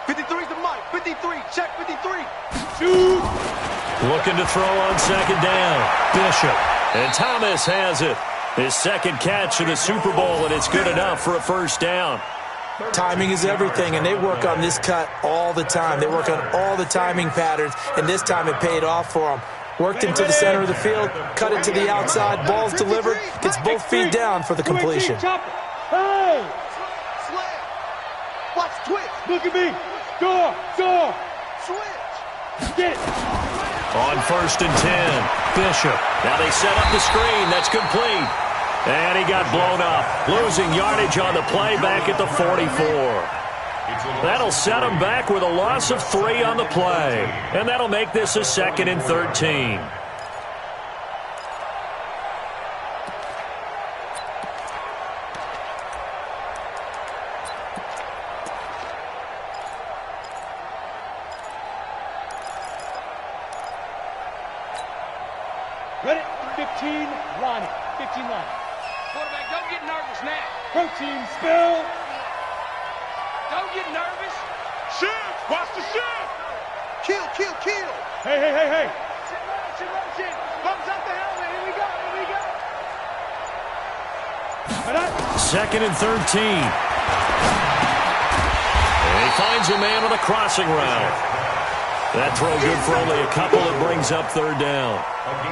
Speaker 7: 53 is the Mike. 53. Check 53. Shoot.
Speaker 6: Looking to throw on second down. Bishop. And Thomas has it. His second catch of the Super Bowl, and it's good enough for a first down.
Speaker 9: Timing is everything, and they work on this cut all the time. They work on all the timing patterns, and this time it paid off for them. Worked him to the center of the field, cut it to the outside, ball's delivered, gets both feet down for the completion.
Speaker 7: Hey! Slam! Watch twitch! Look at me! Door! Switch! Get it!
Speaker 6: On first and 10, Bishop. Now they set up the screen. That's complete. And he got blown up, losing yardage on the play back at the 44. That'll set him back with a loss of 3 on the play. And that'll make this a 2nd and 13.
Speaker 7: Ready? 15 line. 15 line. Quarterback, don't get nervous now. Protein spill. Don't get nervous. Shift. Watch the shift. Kill. Hey. Motion. Bumps out the helmet. Here we go.
Speaker 6: 2nd and 13. And he finds a man on the crossing route. That throw good for only a couple. It brings up 3rd down.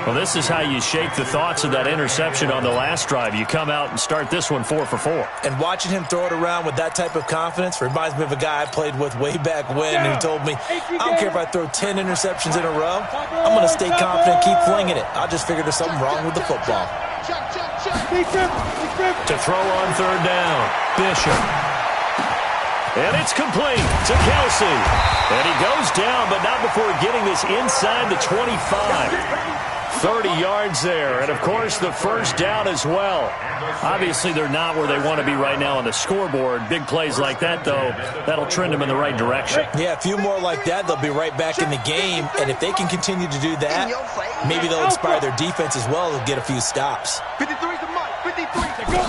Speaker 6: Well, this is how you shake the thoughts of that interception on the last drive. You come out and start this one 4 for 4.
Speaker 9: And watching him throw it around with that type of confidence reminds me of a guy I played with way back when who told me, I don't care if I throw 10 interceptions in a row. I'm going to stay confident, keep flinging it. I just figured there's something wrong with the football.
Speaker 6: To throw on 3rd down, Bishop. And it's complete to Kelsey. And he goes down, but not before getting this inside the 25. 30 yards there, and of course the first down as well. Obviously they're not where they want to be right now on the scoreboard. Big plays like that, though, that'll trend them in the right direction.
Speaker 9: Yeah, a few more like that, they'll be right back in the game. And if they can continue to do that, maybe they'll inspire their defense as well. They'll get a few stops.
Speaker 7: 53 to Mike. 53 to go.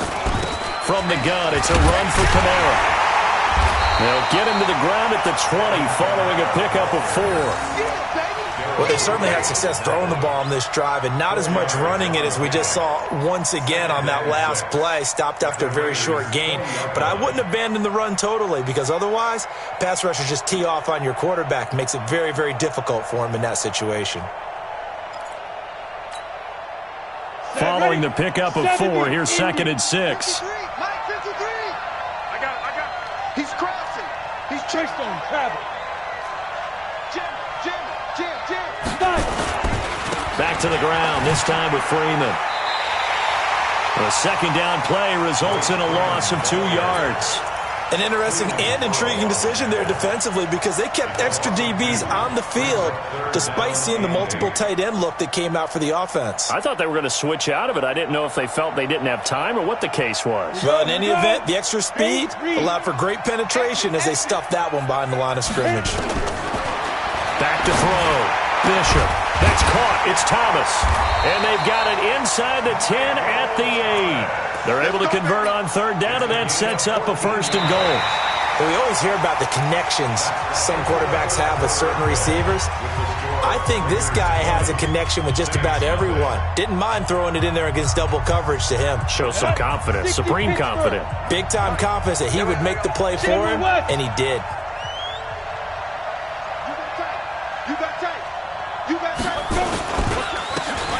Speaker 6: From the gun, it's a run for Kamara. They'll get him to the ground at the 20 following a pickup of 4.
Speaker 9: Well, they certainly had success throwing the ball on this drive and not as much running it as we just saw once again on that last play. Stopped after a very short gain. But I wouldn't abandon the run totally because otherwise, pass rushers just tee off on your quarterback. Makes it very, very difficult for him in that situation.
Speaker 6: Following the pickup of 4, here's 2nd and 6.
Speaker 7: Mike 53. I got it. He's crossing. He's chased on travel. Jim.
Speaker 6: Back to the ground, this time with Freeman. The 2nd down play results in a loss of 2 yards.
Speaker 9: An interesting and intriguing decision there defensively because they kept extra DBs on the field despite seeing the multiple tight end look that came out for the offense.
Speaker 6: I thought they were going to switch out of it. I didn't know if they felt they didn't have time or what the case was.
Speaker 9: Well, in any event, the extra speed allowed for great penetration as they stuffed that one behind the line of scrimmage.
Speaker 6: Back to throw. Bishop. That's caught. It's Thomas. And they've got it inside the 10 at the 8. They're able to convert on 3rd down, and that sets up a 1st and goal.
Speaker 9: Well, we always hear about the connections some quarterbacks have with certain receivers. I think this guy has a connection with just about everyone. Didn't mind throwing it in there against double coverage to him.
Speaker 6: Shows some confidence, supreme confidence.
Speaker 9: Big-time confidence that he would make the play for him, and he did.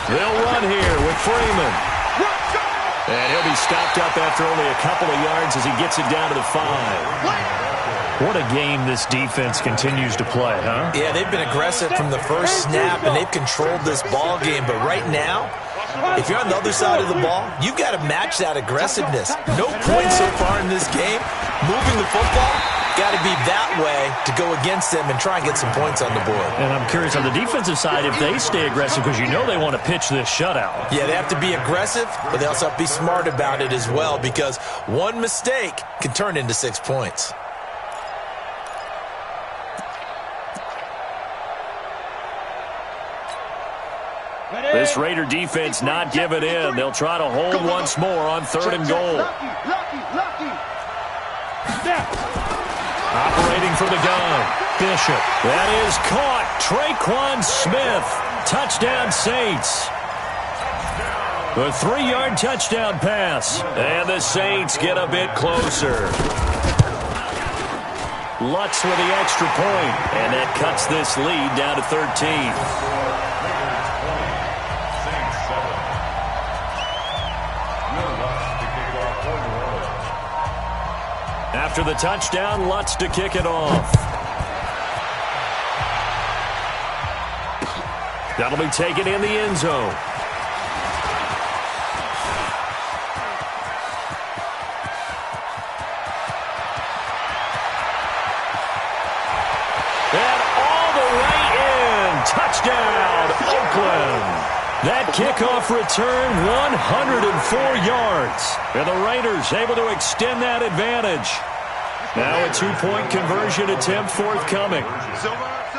Speaker 6: They'll run here with Freeman. And he'll be stopped up after only a couple of yards as he gets it down to the 5. What a game this defense continues to play, huh?
Speaker 9: Yeah, they've been aggressive from the first snap, and they've controlled this ball game. But right now, if you're on the other side of the ball, you've got to match that aggressiveness. No points so far in this game. Moving the football, got to be that way to go against them and try and get some points on the board.
Speaker 6: And I'm curious on the defensive side if they stay aggressive, because you know they want to pitch this shutout.
Speaker 9: Yeah, they have to be aggressive, but they also have to be smart about it as well, because one mistake can turn into 6 points.
Speaker 6: This Raider defense not giving in. They'll try to hold once more on 3rd and goal. Operating from the gun, Bishop. That is caught. Traquan Smith. Touchdown, Saints. A 3-yard touchdown pass. And the Saints get a bit closer. Lutz with the extra point. And that cuts this lead down to 13. After the touchdown, Lutz to kick it off. That'll be taken in the end zone. And all the way in. Touchdown, Oakland. That kickoff return, 104 yards. And the Raiders able to extend that advantage. Now a 2-point conversion attempt forthcoming.
Speaker 7: Silver. Watch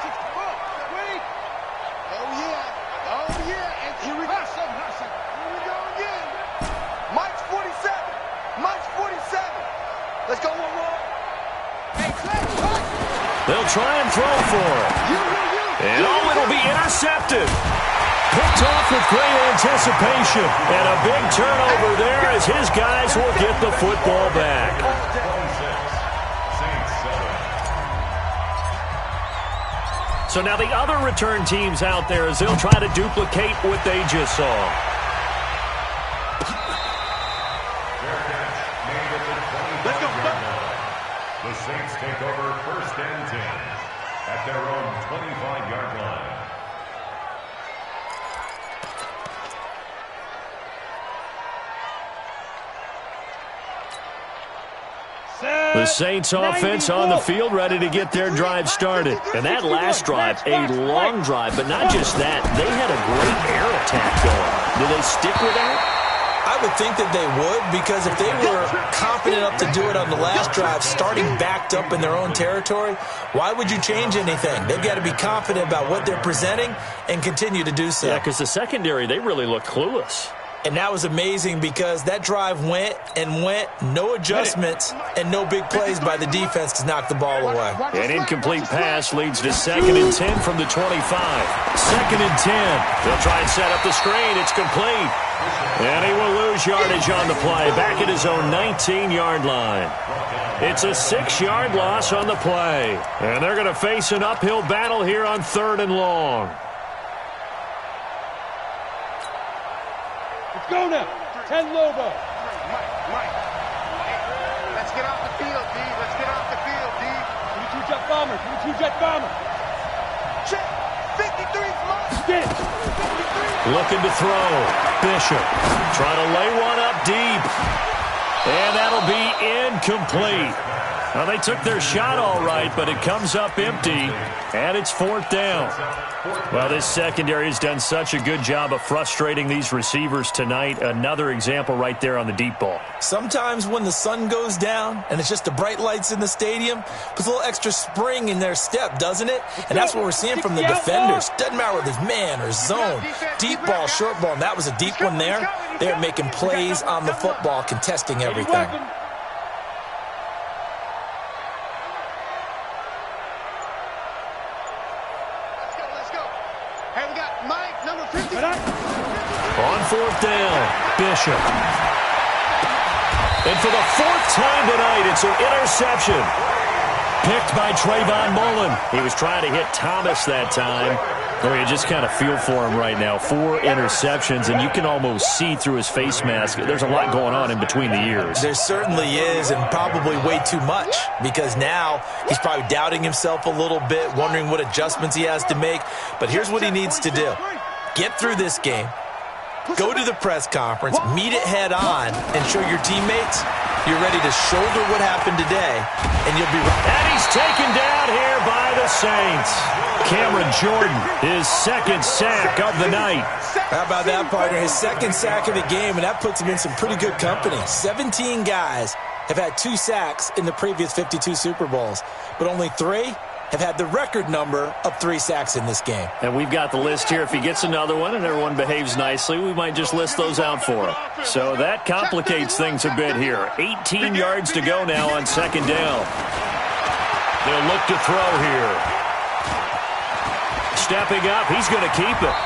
Speaker 7: it. Oh, yeah. And here we go. Here we go again. Mike's 47. Let's go one more.
Speaker 6: They'll try and throw for it. And it'll be intercepted. Picked off with great anticipation. And a big turnover there as his guys will get the football back. So now the other return teams out there as they'll try to duplicate what they just saw.
Speaker 7: Let's go.
Speaker 8: The Saints take over 1st and 10 at their own 25-yard line.
Speaker 6: The Saints offense on the field ready to get their drive started. And that last drive, a long drive, but not just that. They had a great air attack going. Do they stick with that?
Speaker 9: I would think that they would, because if they were confident enough to do it on the last drive, starting backed up in their own territory, why would you change anything? They've got to be confident about what they're presenting and continue to do so.
Speaker 6: Yeah, because the secondary, they really looked clueless.
Speaker 9: And that was amazing because that drive went, no adjustments, and no big plays by the defense to knock the ball away.
Speaker 6: An incomplete pass leads to 2nd and 10 from the 25. 2nd and 10. They'll try and set up the screen. It's complete. And he will lose yardage on the play, back at his own 19-yard line. It's a 6-yard loss on the play. And they're going to face an uphill battle here on 3rd and long.
Speaker 7: Go now. 10 Lobo. Mike. Let's get off the field, D. Let's get off the field, D. 22 jet bomber. Check. 53 smart.
Speaker 6: Looking to throw. Bishop trying to lay one up deep. And that'll be incomplete. Well, they took their shot all right, but it comes up empty, and it's 4th down. Well, this secondary has done such a good job of frustrating these receivers tonight. Another example right there on the deep ball.
Speaker 9: Sometimes when the sun goes down and it's just the bright lights in the stadium, puts a little extra spring in their step, doesn't it? And that's what we're seeing from the defenders. Doesn't matter whether it's man or zone, deep ball, short ball, and that was a deep one there. They're making plays on the football, contesting everything.
Speaker 6: On 4th down, Bishop. And for the 4th time tonight, it's an interception. Picked by Trayvon Mullen. He was trying to hit Thomas that time. Oh, you just kind of feel for him right now. 4 interceptions, and you can almost see through his face mask. There's a lot going on in between the ears.
Speaker 9: There certainly is, and probably way too much, because now he's probably doubting himself a little bit, wondering what adjustments he has to make. But here's what he needs to do. Get through this game, Go to the press conference, meet it head on, and show your teammates you're ready to shoulder what happened today, and you'll be right.
Speaker 6: And he's taken down here by the Saints. Cameron Jordan, his second sack of the night.
Speaker 9: How about that, partner? His second sack of the game, and that puts him in some pretty good company. 17 guys have had 2 sacks in the previous 52 Super Bowls, but only 3 have had the record number of 3 sacks in this game.
Speaker 6: And we've got the list here. If he gets another one and everyone behaves nicely, we might just list those out for him. So that complicates things a bit here. 18 yards to go now on second down. They'll look to throw here. Stepping up, he's going to keep it.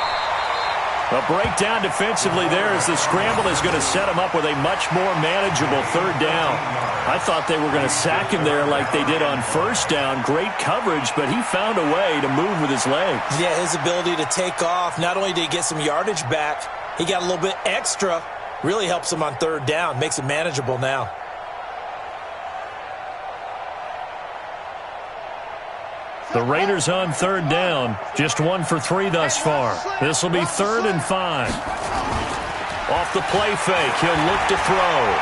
Speaker 6: A breakdown defensively there as the scramble is going to set him up with a much more manageable third down. I thought they were going to sack him there like they did on first down. Great coverage, but he found a way to move with his legs.
Speaker 9: Yeah, his ability to take off, not only did he get some yardage back, he got a little bit extra. Really helps him on third down, makes it manageable now.
Speaker 6: The Raiders on third down, just 1 for 3 thus far. This will be 3rd and 5. Off the play fake, he'll look to throw.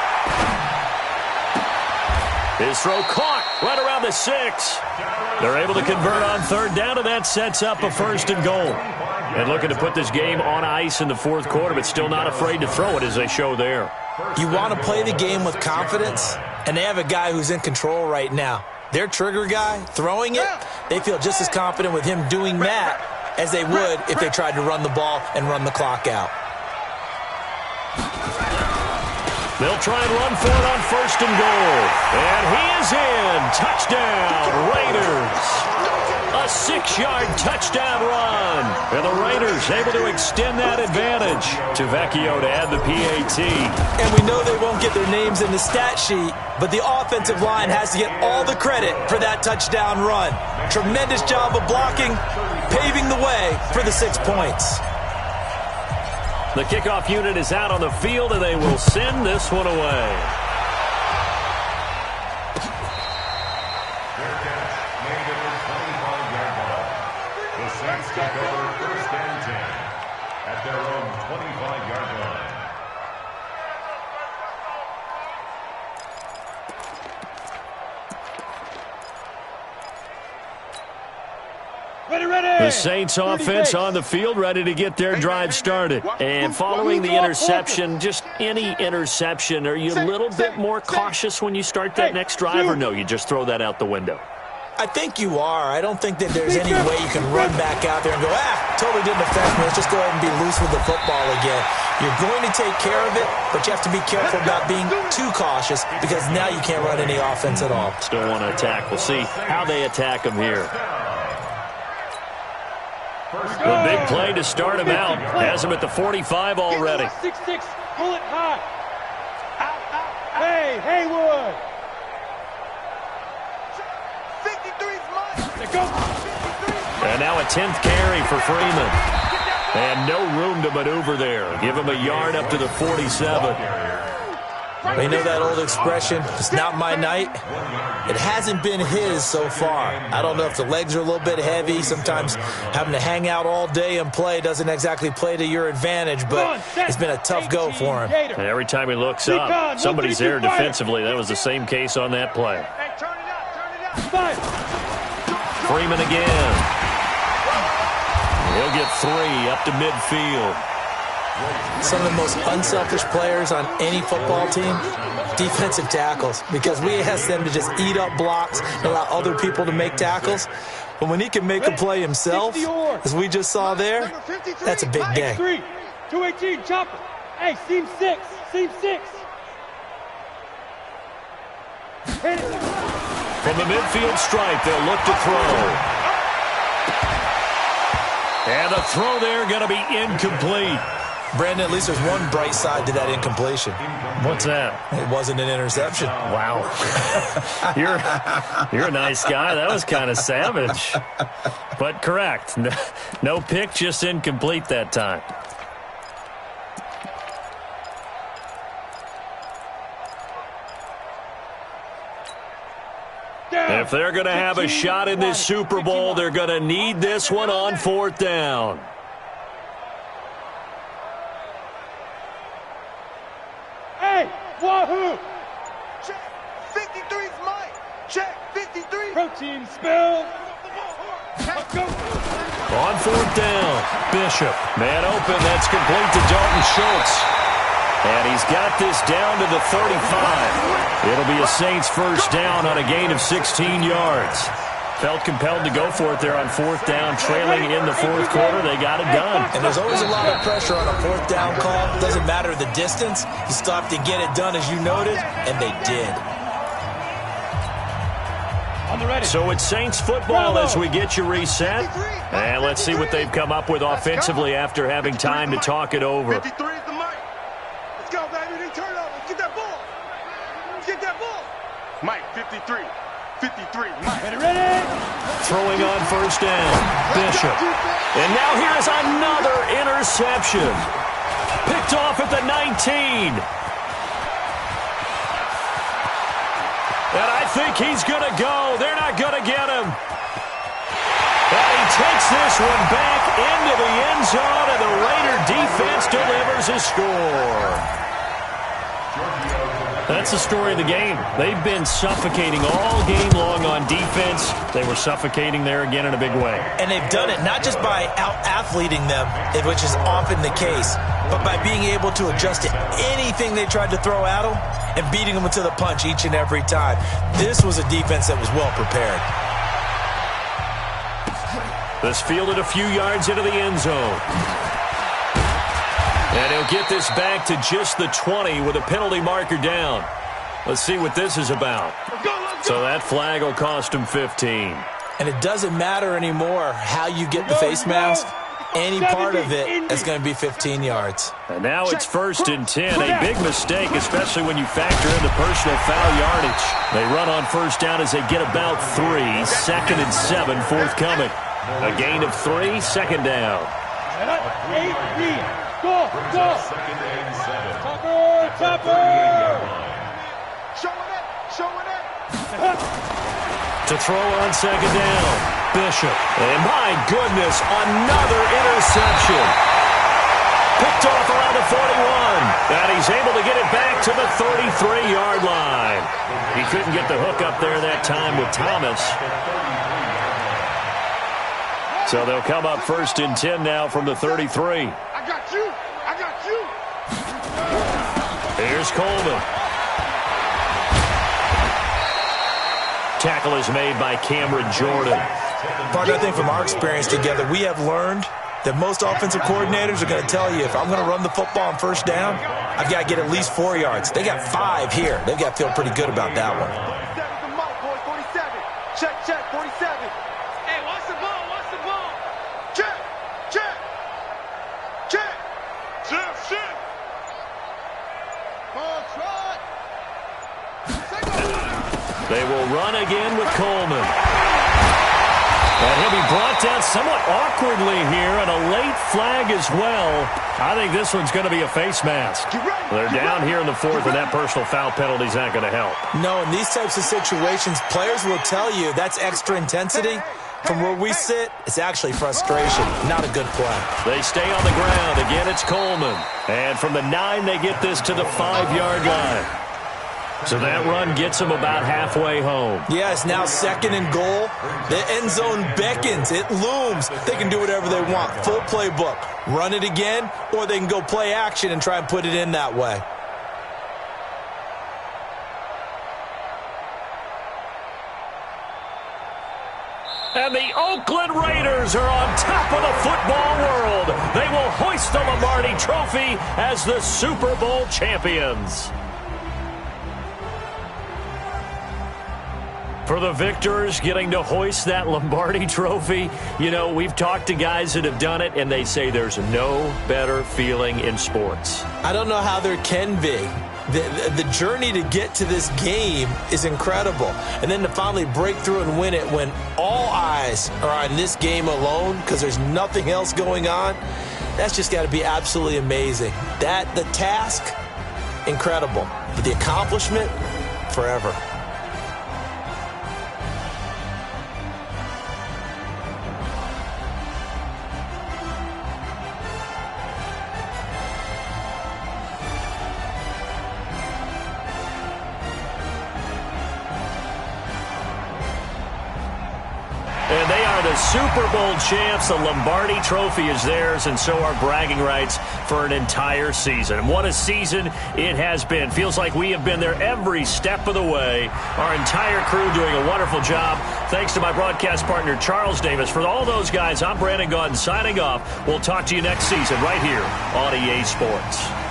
Speaker 6: His throw caught right around the 6. They're able to convert on third down, and that sets up a 1st and goal. And looking to put this game on ice in the 4th quarter, but still not afraid to throw it as they show there.
Speaker 9: You want to play the game with confidence, and they have a guy who's in control right now. Their trigger guy, throwing it, they feel just as confident with him doing that as they would if they tried to run the ball and run the clock out.
Speaker 6: They'll try and run for it on 1st and goal. And he is in. Touchdown, Raiders. A 6-yard touchdown run. And the Raiders able to extend that advantage. To Vecchio to add the PAT.
Speaker 9: And we know they won't get their names in the stat sheet, but the offensive line has to get all the credit for that touchdown run. Tremendous job of blocking, paving the way for the 6 points.
Speaker 6: The kickoff unit is out on the field, and they will send this one away.
Speaker 8: Their catch made at the 25-yard line. The Saints take over 1st and 10 at their own 25-yard line.
Speaker 6: The Saints offense on the field, ready to get their drive started. And following the interception, just any interception, are you a little bit more cautious when you start that next drive, or no, you just throw that out the window?
Speaker 9: I think you are. I don't think that there's any way you can run back out there and go, totally didn't affect me. Let's just go ahead and be loose with the football again. You're going to take care of it, but you have to be careful about being too cautious because now you can't run any offense at all.
Speaker 6: Still want to attack. We'll see how they attack them here. The big play to start him out. Has him at the 45 already.
Speaker 7: 6-6, pull it high. Hey, Haywood. 53's mine.
Speaker 6: And now a 10th carry for Freeman. And no room to maneuver there. Give him a yard up to the 47.
Speaker 9: You know that old expression, it's not my night? It hasn't been his so far. I don't know if the legs are a little bit heavy. Sometimes having to hang out all day and play doesn't exactly play to your advantage, but it's been a tough go for him.
Speaker 6: And every time he looks up, somebody's there defensively. That was the same case on that play. Freeman again. He'll get 3 up to midfield.
Speaker 9: Some of the most unselfish players on any football team, defensive tackles, because we ask them to just eat up blocks and allow other people to make tackles. But when he can make a play himself, as we just saw there, that's a big day.
Speaker 7: 218, chopper. Hey, seam 6.
Speaker 6: From the midfield stripe, they'll look to throw. And the throw there going to be incomplete.
Speaker 9: Brandon, at least there's one bright side to that incompletion.
Speaker 6: What's that?
Speaker 9: It wasn't an interception.
Speaker 6: Wow. You're a nice guy. That was kind of savage. But correct. No pick, just incomplete that time. If they're going to have a shot in this Super Bowl, they're going to need this one on 4th down.
Speaker 7: Wahoo!
Speaker 1: Check. 53's Mike. Check. 53.
Speaker 7: Protein spill. Let's go.
Speaker 6: On fourth down, Bishop. Man open, that's complete to Dalton Schultz. And he's got this down to the 35. It'll be a Saints first down on a gain of 16 yards. Felt compelled to go for it there on fourth down, trailing in the fourth quarter. They got it done.
Speaker 9: And there's always a lot of pressure on a fourth down call. Doesn't matter the distance. You still have to get it done, as you noted, and they did.
Speaker 6: So it's Saints football as we get you reset. And let's see what they've come up with offensively after having time to talk it over.
Speaker 1: 53 is the Mike. Let's go, baby. They turn over. Let's get that ball. Let's get that ball. Mike, 53. 53. Mike.
Speaker 7: Ready?
Speaker 6: Throwing on first down, Bishop. And now here's another interception. Picked off at the 19. And I think he's going to go. They're not going to get him. And he takes this one back into the end zone, and the Raider defense delivers a score. That's the story of the game. They've been suffocating all game long on defense. They were suffocating there again in a big way.
Speaker 9: And they've done it not just by out-athleting them, which is often the case, but by being able to adjust to anything they tried to throw at them and beating them to the punch each and every time. This was a defense that was well prepared.
Speaker 6: This fielded a few yards into the end zone. And he'll get this back to just the 20 with a penalty marker down. Let's see what this is about. So that flag will cost him 15.
Speaker 9: And it doesn't matter anymore how you get the face mask. Any part of it is going to be 15 yards.
Speaker 6: And now it's first and 10. A big mistake, especially when you factor in the personal foul yardage. They run on first down as they get about 3. Second and 7 forthcoming. A gain of 3, second down.
Speaker 7: 8-3. Go, go.
Speaker 8: Second and 7.
Speaker 7: Topper.
Speaker 1: Showing it. Showing it.
Speaker 6: To throw on second down, Bishop. And my goodness, another interception. Picked off around the 41. And he's able to get it back to the 33-yard line. He couldn't get the hook up there that time with Thomas. So they'll come up first and 10 now from the 33.
Speaker 1: I got you. I got you.
Speaker 6: Here's Coleman. Tackle is made by Cameron Jordan.
Speaker 9: Parker, I think from our experience together, we have learned that most offensive coordinators are going to tell you, if I'm going to run the football on first down, I've got to get at least 4 yards. They got 5 here. They've got to feel pretty good about that one.
Speaker 1: 47's the Mike, boy. 47. Check, check. 47. Hey, watch the ball. Watch the ball. Check, check. Check. Check, check. Ball trot.
Speaker 6: They will run again with Coleman. And he'll be brought down somewhat awkwardly here, and a late flag as well. I think this one's going to be a face mask. They're down here in the fourth, and that personal foul penalty is not going to help.
Speaker 9: No, in these types of situations, players will tell you that's extra intensity. From where we sit, it's actually frustration, not a good play.
Speaker 6: They stay on the ground. Again, it's Coleman. And from the 9, they get this to the 5-yard line. So that run gets them about halfway home.
Speaker 9: Yeah, it's now second and goal. The end zone beckons. It looms. They can do whatever they want. Full playbook. Run it again, or they can go play action and try and put it in that way.
Speaker 6: And the Oakland Raiders are on top of the football world. They will hoist the Lombardi Trophy as the Super Bowl champions. For the victors getting to hoist that Lombardi Trophy, you know, we've talked to guys that have done it, and they say there's no better feeling in sports.
Speaker 9: I don't know how there can be. The journey to get to this game is incredible. And then to finally break through and win it when all eyes are on this game alone because there's nothing else going on, that's just got to be absolutely amazing. The task, incredible. But the accomplishment, forever.
Speaker 6: are the Super Bowl champs. The Lombardi Trophy is theirs, and so are bragging rights for an entire season. And what a season it has been. Feels like we have been there every step of the way. Our entire crew doing a wonderful job. Thanks to my broadcast partner, Charles Davis. For all those guys, I'm Brandon Gaudin signing off. We'll talk to you next season right here on EA Sports.